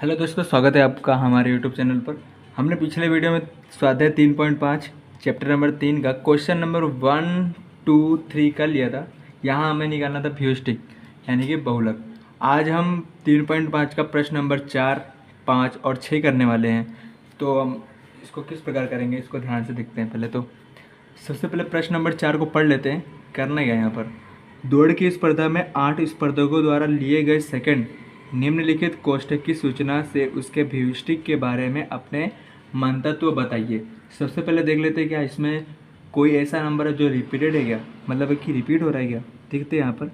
Hello दोस्तों, स्वागत है आपका हमारे यूट्यूब चैनल पर। हमने पिछले वीडियो में स्वाध्याय 3.5 चैप्टर नंबर 3 का क्वेश्चन नंबर 1, 2, 3 कर लिया था। यहाँ हमें निकालना था फ्यूस्टिक यानी कि बहुलक। आज हम 3.5 का प्रश्न नंबर 4, 5 और 6 करने वाले हैं। तो हम इसको किस प्रकार करेंगे, इसको ध्यान से देखते हैं। पहले तो सबसे पहले प्रश्न नंबर 4 को पढ़ लेते हैं। करना क्या यहाँ पर, दौड़ की स्पर्धा में 8 स्पर्धकों द्वारा लिए गए सेकंड निम्नलिखित कोष्ठक की सूचना से उसके भविष्टिक के बारे में अपने मंतव्य बताइए। सबसे पहले देख लेते हैं क्या इसमें कोई ऐसा नंबर है जो रिपीटेड है क्या, मतलब कि रिपीट हो रहा है क्या। देखते हैं यहाँ पर,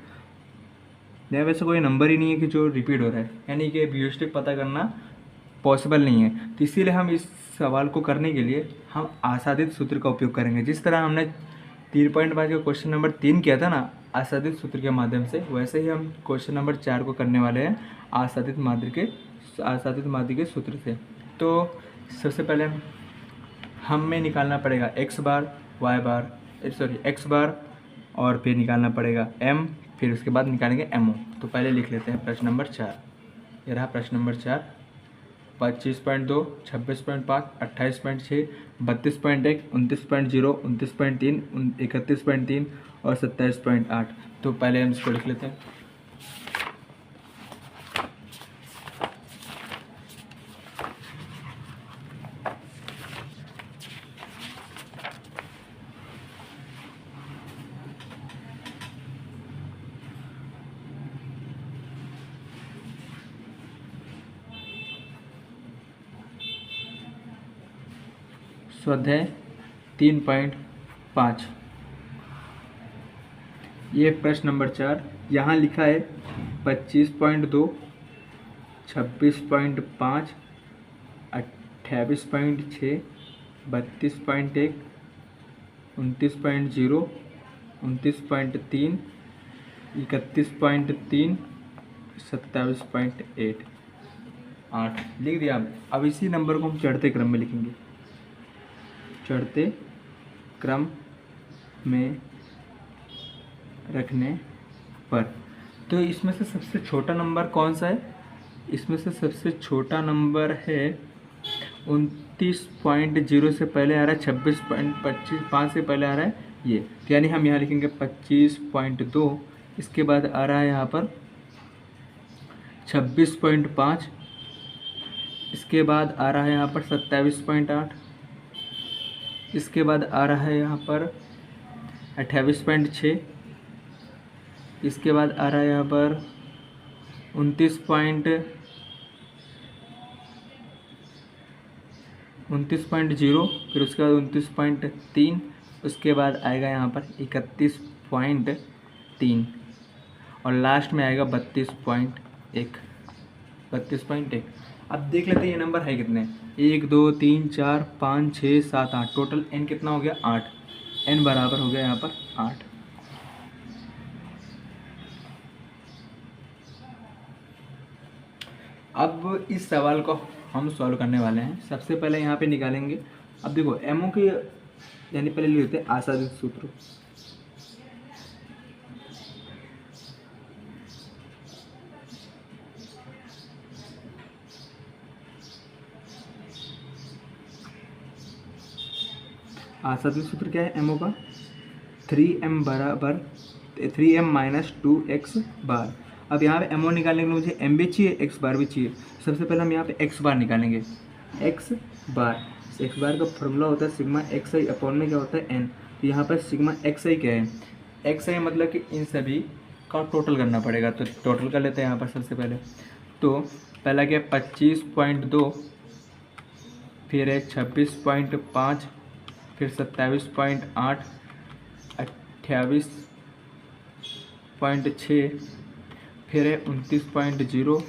नहीं वैसे कोई नंबर ही नहीं है कि जो रिपीट हो रहा है, यानी कि भविष्टिक पता करना पॉसिबल नहीं है। तो इसीलिए हम इस सवाल को करने के लिए हम आसादित सूत्र का उपयोग करेंगे। जिस तरह हमने 3.5 का क्वेश्चन नंबर 3 किया था ना आसादित सूत्र के माध्यम से, वैसे ही हम क्वेश्चन नंबर 4 को करने वाले हैं आसादित माध्य के सूत्र से। तो सबसे पहले हमें निकालना पड़ेगा एक्स बार और फिर निकालना पड़ेगा m, फिर उसके बाद निकालेंगे mo। तो पहले लिख लेते हैं प्रश्न नंबर 4। ये रहा प्रश्न नंबर 4। 25.2, 26.5, 28.6, 32.1, 29.0, 29.3, 31.3 और 27.8। तो पहले हम इसको लिख लेते हैं। स्वाध्याय 3.5 ये प्रश्न नंबर 4। यहाँ लिखा है 25.2, 26.5, 28.6, 32.1, 29.0, 29.3, 31.3, 27.8 लिख दिया। अब इसी नंबर को हम चढ़ते क्रम में लिखेंगे। चढ़ते क्रम में रखने पर तो इसमें से सबसे छोटा नंबर कौन सा है? इसमें से सबसे छोटा नंबर है 29.0 से पहले आ रहा है 26.5 से पहले आ रहा है ये, तो यानी हम यहाँ लिखेंगे 25.2। इसके बाद आ रहा है यहाँ पर 26.5। इसके बाद आ रहा है यहाँ पर 27.8। इसके बाद आ रहा है यहाँ पर 28.6। इसके बाद आ रहा है यहाँ पर 29.0। फिर उसके बाद 29.3। उसके बाद आएगा यहाँ पर 31.3 और लास्ट में आएगा 32.1। अब देख लेते हैं ये नंबर है कितने। 1, 2, 3, 4, 5, 6, 7, 8। टोटल n कितना हो गया? 8। n बराबर हो गया यहाँ पर 8। अब इस सवाल को हम सॉल्व करने वाले हैं। सबसे पहले यहाँ पे निकालेंगे। अब देखो एमओ के यानी पहले लिख लेते हैं आसादित सूत्र। आसादित सूत्र क्या है एमओ का? 3m बराबर 3m माइनस 2x बार। अब यहाँ पे एमओ निकालने के लिए मुझे m भी चाहिए, x बार भी चाहिए। सबसे पहले हम यहाँ पे x बार निकालेंगे। x बार का फॉर्मूला होता है सिग्मा एक्स आई अपॉन में क्या होता है n। तो यहाँ पर सिग्मा एक्स आई क्या है? एक्स आई मतलब कि इन सभी का टोटल करना पड़ेगा। तो टोटल कर लेते हैं यहाँ पर सबसे पहले। तो पहला क्या 25.2, फिर है 26.5, फिर 27.8, 28.6, फिर है 29.0,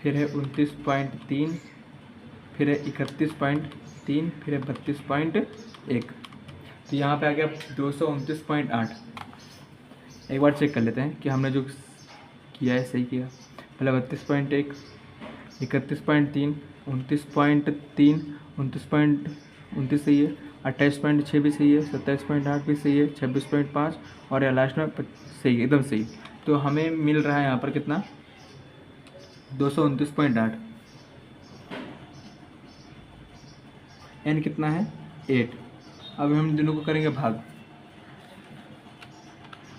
फिर है 29.3, फिर है 31.3, फिर है 32.1। तो यहाँ पे आ गया 229.8। एक बार चेक कर लेते हैं कि हमने जो किया है सही किया। पहले 32.1, 31.3, 29.3, 29 सही है, 28.6 भी सही है, 27.8 भी सही है, 26.5 और या लास्ट में सही है, एकदम सही। तो हमें मिल रहा है यहाँ पर कितना? 229.8। n कितना है 8। अब हम दोनों को करेंगे भाग।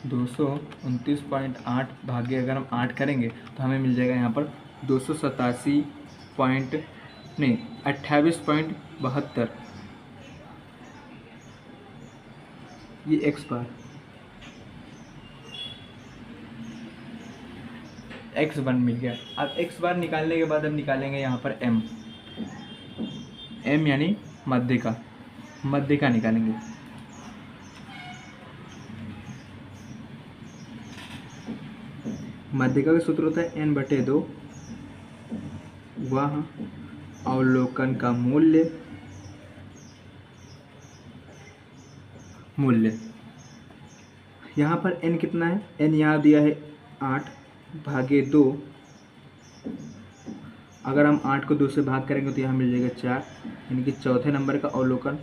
229.8 भागे अगर हम 8 करेंगे तो हमें मिल जाएगा यहाँ पर 287 पॉइंट नहीं 28.72। ये x बार x1 मिल गया। अब x बार निकालने के बाद अब निकालेंगे यहाँ पर m यानी मध्य का निकालेंगे। मध्यिका का सूत्र होता है n/2 वह अवलोकन का मूल्य यहाँ पर n कितना है, n यहाँ दिया है 8 भागे 2। अगर हम 8 को 2 से भाग करेंगे तो यहाँ मिल जाएगा 4, यानी कि चौथे नंबर का अवलोकन।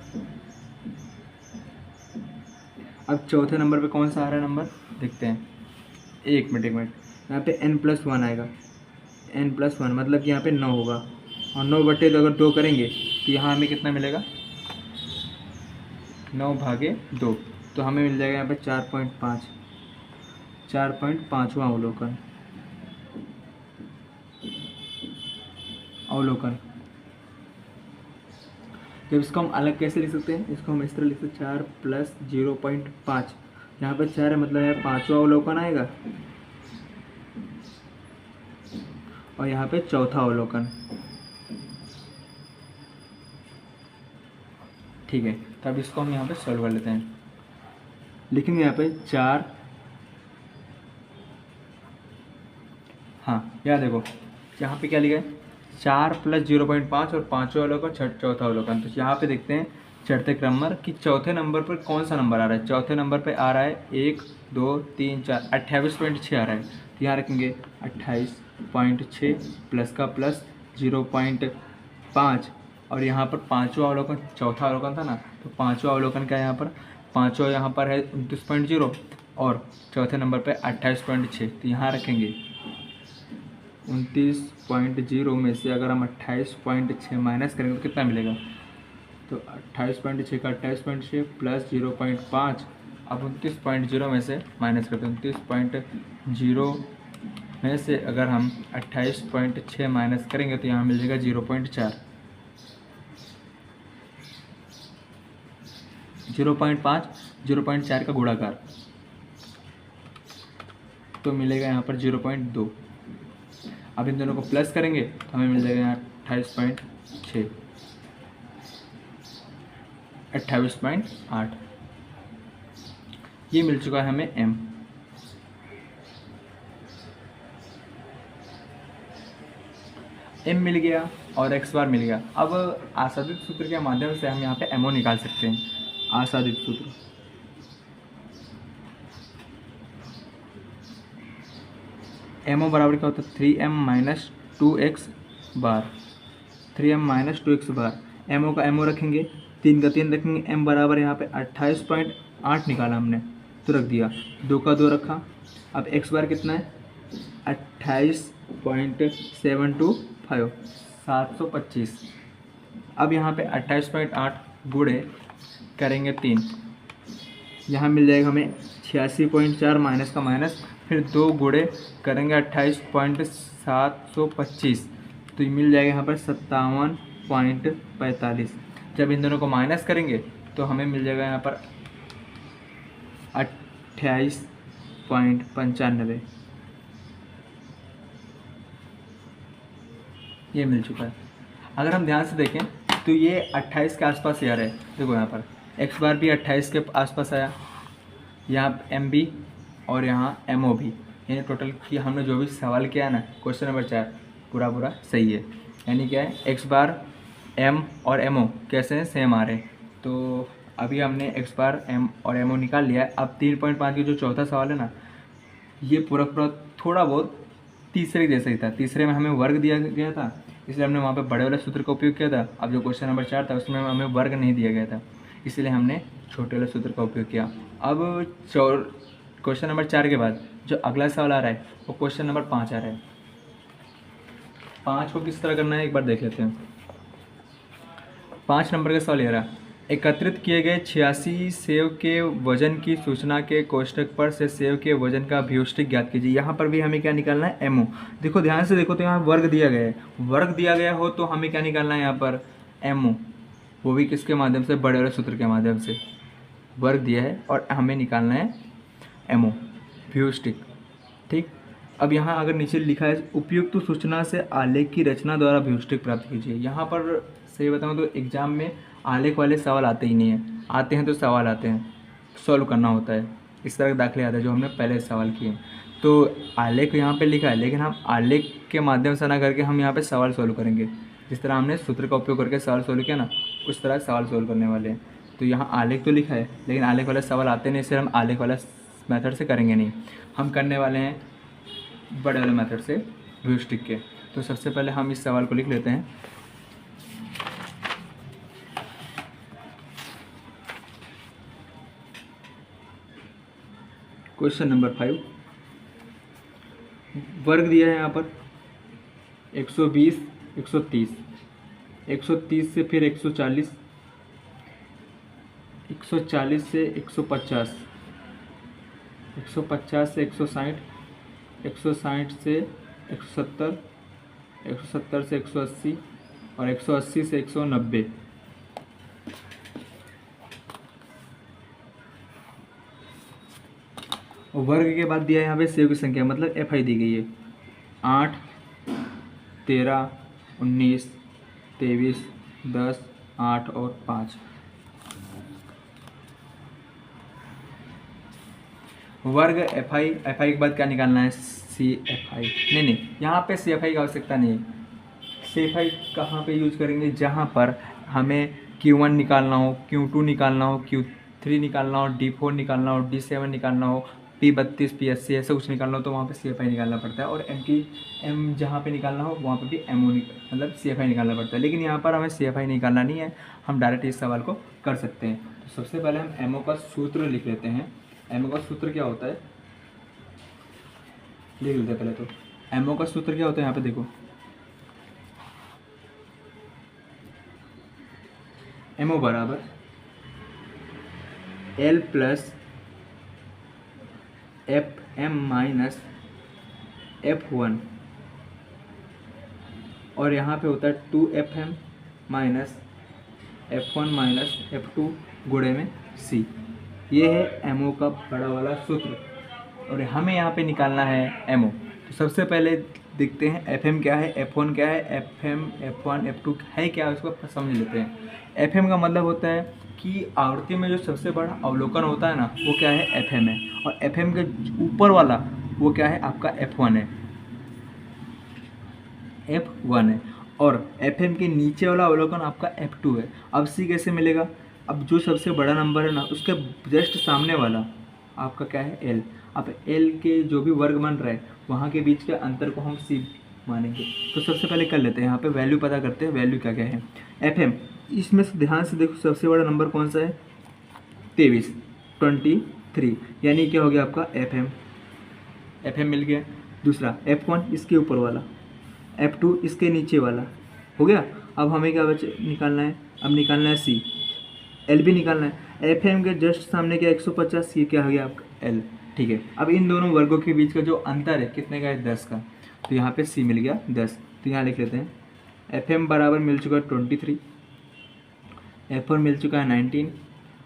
अब चौथे नंबर पे कौन सा आ रहा है नंबर देखते हैं। एक मिनट यहाँ पे n+1 आएगा। n+1 मतलब कि यहाँ पे 9 होगा, और 9/2 अगर 2 करेंगे तो यहाँ हमें कितना मिलेगा 9 भागे 2, तो हमें मिल जाएगा यहाँ पे 4.5वां अवलोकन। जब इसको हम अलग कैसे लिख सकते हैं, इसको हम इस तरह लिख सकते हैं 4 + 0.5। यहाँ पर 4 है मतलब यहाँ 5वां अवलोकन आएगा, और यहाँ पे चौथा अवलोकन। ठीक है, तो अब इसको हम यहाँ पे सॉल्व कर लेते हैं। लिखेंगे यहाँ पे 4, हाँ यहाँ देखो यहाँ पे क्या लिखा है 4 + 0.5 और 5वां अवलोकन चौथा अवलोकन। तो यहाँ पे देखते हैं चढ़ते क्रम पर कि चौथे नंबर पर कौन सा नंबर आ रहा है। चौथे नंबर पे आ रहा है 1 2 3 4 28.6 आ रहा है, तो यहाँ रखेंगे 28.6 प्लस का प्लस 0.5, और यहाँ पर 5वां अवलोकन चौथा अवलोकन था ना, तो 5वां अवलोकन क्या है यहाँ पर 5वां यहाँ पर है 29.0 और चौथे नंबर पे 28.6, तो यहाँ रखेंगे 29.0 में से अगर हम 28.6 माइनस करेंगे तो कितना मिलेगा, तो 28.6 का 28.6 प्लस 0.5। अब 29.0 में से माइनस करते हैं। 29.0 में से अगर हम 28.6 माइनस करेंगे तो यहाँ मिल जाएगा 0.4। 0.5 0.4 का गुणाकार, तो मिलेगा यहाँ पर 0.2। अब इन दोनों को प्लस करेंगे तो हमें मिल जाएगा यहाँ 28.8। ये मिल चुका है हमें m मिल गया और x बार मिल गया। अब आसादित सूत्र के माध्यम से हम यहाँ पे mo निकाल सकते हैं। आसादित सूत्र mo बराबर क्या होता है 3m - 2x बार। 3m - 2x बार, mo का mo रखेंगे, 3 का 3 रखेंगे, m बराबर यहाँ पे 28.8 निकाला हमने तो रख दिया, 2 का 2 रखा। अब x बार कितना है 28.725 725। अब यहाँ पे 28.8 गुणे करेंगे 3, यहाँ मिल जाएगा हमें 86.4 माइनस का माइनस, फिर 2 गुणे करेंगे 28.725, तो ये मिल जाएगा यहाँ पर 57.45। जब इन दोनों को माइनस करेंगे तो हमें मिल जाएगा यहाँ पर 28.95। ये मिल चुका है। अगर हम ध्यान से देखें तो ये 28 के आसपास ही आ रहा है। देखो यहाँ पर x बार भी 28 के आसपास आया, यहाँ m भी और यहाँ mo भी, यानी टोटल कि हमने जो भी सवाल किया है ना क्वेश्चन नंबर 4 पूरा सही है। यानी क्या है x बार m और mo कैसे हैं सेम आ रहे हैं। तो अभी हमने x बार m और mo निकाल लिया है। अब 3.5 की जो चौथा सवाल है ना, ये पूरा थोड़ा बहुत तीसरे जैसा ही था। तीसरे में हमें वर्ग दिया गया था, इसलिए हमने वहाँ पे बड़े वाले सूत्र का उपयोग किया था। अब जो क्वेश्चन नंबर 4 था उसमें हमें वर्ग नहीं दिया गया था, इसलिए हमने छोटे वाले सूत्र का उपयोग किया। अब क्वेश्चन नंबर 4 के बाद जो अगला सवाल आ रहा है वो क्वेश्चन नंबर 5 आ रहा है। 5 को किस तरह करना है एक बार देख लेते हैं। 5 नंबर का सवाल ये रहा, एकत्रित किए गए 86 सेव के वजन की सूचना के कोष्ठक पर से सेव के वजन का व्युष्टिक ज्ञात कीजिए। यहाँ पर भी हमें क्या निकालना है, एमओ। देखो ध्यान से देखो तो यहाँ वर्ग दिया गया है, वर्ग दिया गया हो तो हमें क्या निकालना है यहाँ पर, एमओ, वो भी किसके माध्यम से, बड़े वाले सूत्र के माध्यम से। वर्ग दिया है और हमें निकालना है एमओ, व्युष्टिक। ठीक, अब यहाँ अगर नीचे लिखा है उपयुक्त सूचना से आलेख की रचना द्वारा व्युष्टिक प्राप्त कीजिए। यहाँ पर सही बताऊँ तो एग्जाम में आलेख वाले सवाल आते ही नहीं हैं, आते हैं तो सवाल आते हैं, सॉल्व करना होता है, इस तरह के दाखिले आते हैं जो हमने पहले सवाल किए। तो आलेख यहाँ पे लिखा है, लेकिन हम आलेख के माध्यम से ना करके हम यहाँ पे सवाल सॉल्व करेंगे। जिस तरह हमने सूत्र का उपयोग करके सवाल सॉल्व किया ना, उस तरह सवाल सॉल्व करने वाले हैं। तो यहाँ आलेख तो लिखा है, लेकिन आलेख वाले सवाल आते नहीं, इसलिए हम आलेख वाला मेथड से करेंगे नहीं, हम करने वाले हैं बड़े वाले मेथड से, व्युष्टिक के। तो सबसे पहले हम इस सवाल को लिख लेते हैं। क्वेश्चन नंबर 5, वर्ग दिया है यहाँ पर 120, 130, 130 से फिर 140, 140 से 150, 150 से 160, 160 से 170, 170 से 180 और 180 से 190। और वर्ग के बाद दिया है यहाँ पे सेव की संख्या, मतलब एफ आई दी गई है 8, 13, 19, 23, 10, 8 और 5। वर्ग एफ आई के बाद क्या निकालना है, सी एफ आई। नहीं, यहाँ पे सी एफ आई की आवश्यकता नहीं है। सी एफ आई कहाँ पे यूज करेंगे, जहाँ पर हमें Q1 निकालना हो, Q2 निकालना हो, Q3 निकालना हो, D4 निकालना हो, D7 निकालना हो, P32, P80 ऐसा कुछ निकालना हो, तो वहाँ पे सी एफ आई निकालना पड़ता है। और M जहाँ पे निकालना हो वहाँ पे भी एमओ मतलब सी एफ आई निकालना पड़ता है। लेकिन यहाँ पर हमें सी एफ आई निकालना नहीं है, हम डायरेक्ट इस सवाल को कर सकते हैं। तो सबसे पहले हम एमओ का सूत्र लिख लेते हैं। एमओ का सूत्र क्या होता है, लिख लेते हैं पहले। तो एमओ का सूत्र क्या होता है, यहाँ पे देखो, एमओ बराबर L plus F M minus F1, और यहाँ पे होता है 2FM minus F1 minus F2 गुणे में C। ये है एमओ का बड़ा वाला सूत्र, और हमें यहाँ पे निकालना है एमओ। तो सबसे पहले देखते हैं एफएम क्या है, F1 क्या है, एफएम F1 F2 है क्या, उसको समझ लेते हैं। एफएम का मतलब होता है कि आवृत्ति में जो सबसे बड़ा अवलोकन होता है ना, वो क्या है, एफएम है। और एफएम के ऊपर वाला वो क्या है, आपका F1 है, F1 है। और एफएम के नीचे वाला अवलोकन आपका F2 है। अब सी कैसे मिलेगा, अब जो सबसे बड़ा नंबर है ना, उसके जस्ट सामने वाला आपका क्या है, एल। अब एल के जो भी वर्ग बन रहा है वहाँ के बीच के अंतर को हम सी मानेंगे। तो सबसे पहले कर लेते हैं, यहाँ पे वैल्यू पता करते हैं, वैल्यू क्या क्या है। एफएम, इसमें से ध्यान से देखो सबसे बड़ा नंबर कौन सा है, 23, यानी क्या हो गया आपका एफएम मिल गया। दूसरा F1 इसके ऊपर वाला, F2 इसके नीचे वाला हो गया। अब हमें क्या निकालना है, अब निकालना है सी, एल भी निकालना है। एफएम के जस्ट सामने क्या 150, ये क्या हो गया आपका एल। ठीक है, अब इन दोनों वर्गों के बीच का जो अंतर है कितने का है, 10 का। तो यहाँ पे सी मिल गया 10। तो यहाँ लिख लेते हैं एफएम बराबर मिल चुका है 23, F1 मिल चुका है 19,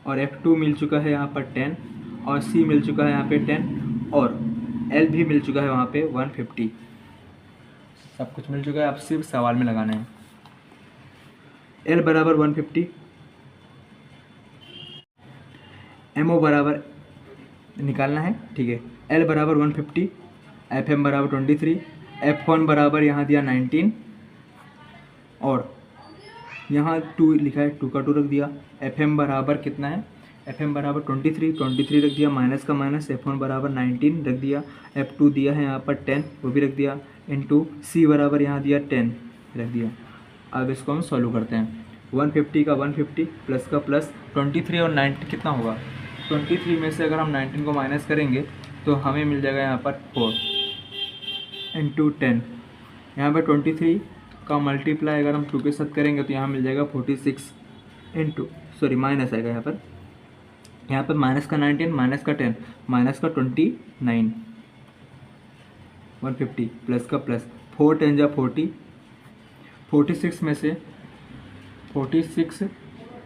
और F2 मिल चुका है यहाँ पर 10, और C मिल चुका है यहाँ पे 10, और L भी मिल चुका है वहाँ पे 150। सब कुछ मिल चुका है, अब सिर्फ सवाल में लगाना है। L बराबर 150, MO बराबर निकालना है, ठीक है। L बराबर 150, FM बराबर 23, F1 बराबर यहाँ दिया 19, और यहाँ 2 लिखा है, 2 का 2 रख दिया। FM बराबर कितना है, FM बराबर 23 रख दिया, माइनस का माइनस, F1 बराबर 19 रख दिया, F2 दिया है यहाँ पर 10, वो भी रख दिया, इंटू C बराबर यहाँ दिया 10 रख दिया। अब इसको हम सॉल्व करते हैं। 150 का 150 प्लस का प्लस, 23 और 19 कितना होगा, 23 में से अगर हम 19 को माइनस करेंगे तो हमें मिल जाएगा यहाँ पर 4 इंटू 10। यहाँ पर 23 का मल्टीप्लाई अगर हम 2 के साथ करेंगे तो यहाँ मिल जाएगा 46 इंटू सॉरी माइनस आएगा यहाँ पर माइनस का 19 माइनस का 10 माइनस का 29 150 प्लस का प्लस 4 10 जा 40 46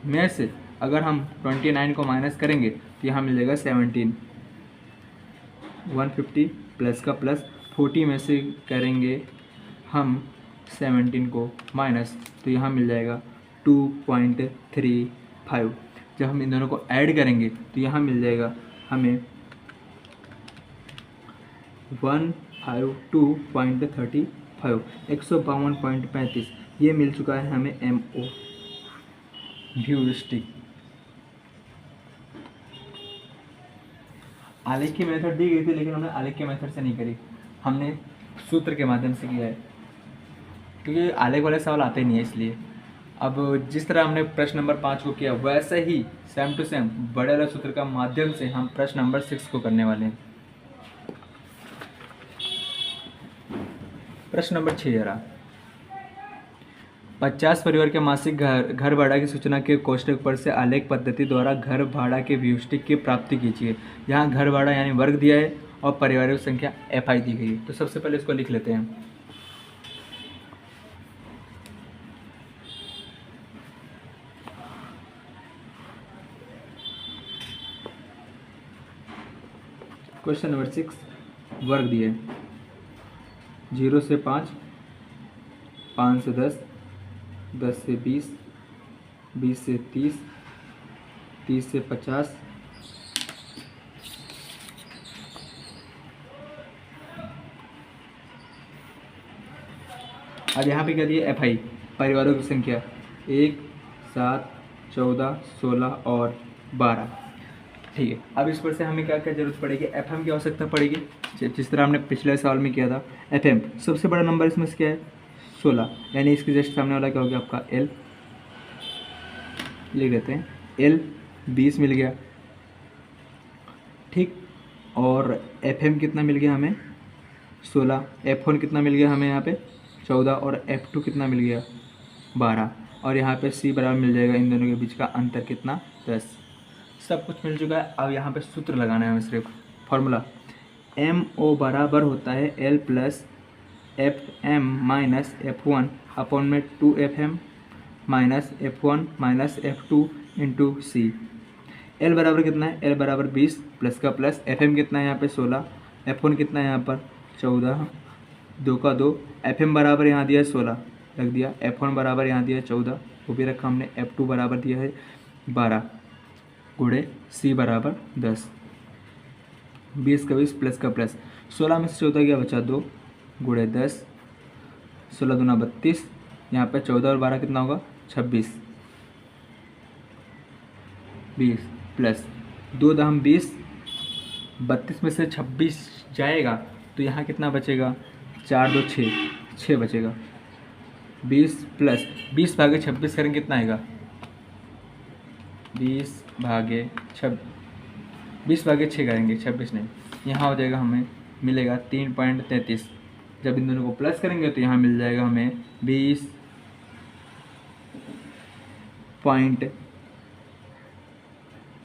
में से अगर हम 29 को माइनस करेंगे तो यहाँ मिल जाएगा 17 150 प्लस का प्लस 40 में से करेंगे हम 17 को माइनस तो यहाँ मिल जाएगा 2.35। जब हम इन दोनों को ऐड करेंगे तो यहाँ मिल जाएगा हमें 152.35 152.35 ये मिल चुका है हमें MO व्यू स्टिक। आलेख की मेथड दी गई थी लेकिन हमने आलेख के मेथड से नहीं करी, हमने सूत्र के माध्यम से किया है क्योंकि आलेख वाले सवाल आते नहीं है इसलिए। अब जिस तरह हमने प्रश्न नंबर 5 को किया वैसे ही सेम टू सेम बड़े वाले सूत्र का माध्यम से हम प्रश्न नंबर 6 को करने वाले हैं। प्रश्न नंबर 6 जरा 50 परिवार के मासिक घर भाड़ा की सूचना के कोष्ठक पर से आलेख पद्धति द्वारा घर भाड़ा के व्यूष्टिक की प्राप्ति कीजिए। यहाँ घर भाड़ा यानी वर्ग दिया है और परिवारों की संख्या FI दी गई है। तो सबसे पहले इसको लिख लेते हैं। क्वेश्चन नंबर 6 वर्ग दिए 0 से 5 5 से 10 10 से 20 20 से 30 30 से 50 अब यहाँ पे क्या दिए FI परिवारों की संख्या 1 7 14 16 और 12। ठीक है, अब इस पर से हमें क्या क्या जरूरत पड़ेगी, FM की आवश्यकता पड़ेगी जिस तरह हमने पिछले साल में किया था। FM सबसे बड़ा नंबर इसमें से क्या है 16 यानी इसके जस्ट सामने वाला क्या हो गया आपका L लिख देते हैं। L 20 मिल गया ठीक, और FM कितना मिल गया हमें 16, F1 कितना मिल गया हमें यहाँ पे 14 और F2 कितना मिल गया 12 और यहाँ पे C बराबर मिल जाएगा इन दोनों के बीच का अंतर कितना 10। सब कुछ मिल चुका है। अब यहाँ पे सूत्र लगाना है हमें सिर्फ फॉर्मूला MO बराबर होता है L plus FM minus F1 upon में 2FM minus F1 minus F2 into C। L बराबर कितना है L बराबर 20 प्लस का प्लस FM कितना है यहाँ पे 16 F1 कितना है यहाँ पर 14 2 का 2 FM बराबर यहाँ दिया है 16 रख दिया, F1 बराबर यहाँ दिया है 14 वो भी रखा हमने, F2 बराबर दिया है 12 गुणे C बराबर 10 20 का 20 प्लस का प्लस 16 में से 14 गया बचा 2 गुणे 10 16 दूना 32 यहाँ पे 14 और 12 कितना होगा 26 20 प्लस 2 दहम 20 32 में से 26 जाएगा तो यहाँ कितना बचेगा 4 2 6 6 बचेगा 20 प्लस 20 भागे 26 करेंगे कितना आएगा 20 भागे 6 करेंगे 26 नहीं, यहाँ हो जाएगा हमें मिलेगा 3.33। जब इन दोनों को प्लस करेंगे तो यहाँ मिल जाएगा हमें 20 पॉइंट,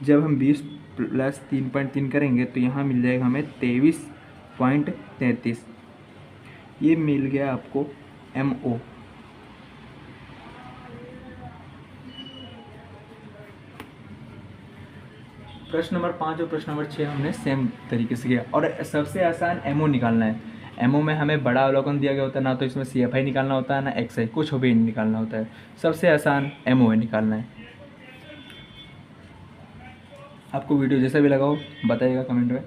जब हम 20 प्लस 3.3 करेंगे तो यहाँ मिल जाएगा हमें 23.33। ये मिल गया आपको MO। प्रश्न नंबर 5 और प्रश्न नंबर 6 हमने सेम तरीके से किया और सबसे आसान MO निकालना है। MO में हमें बड़ा अवलोकन दिया गया होता है, ना तो इसमें CFI निकालना होता है ना XI, कुछ भी नहीं निकालना होता है। सबसे आसान MO निकालना है। आपको वीडियो जैसा भी लगा हो बताइएगा कमेंट में।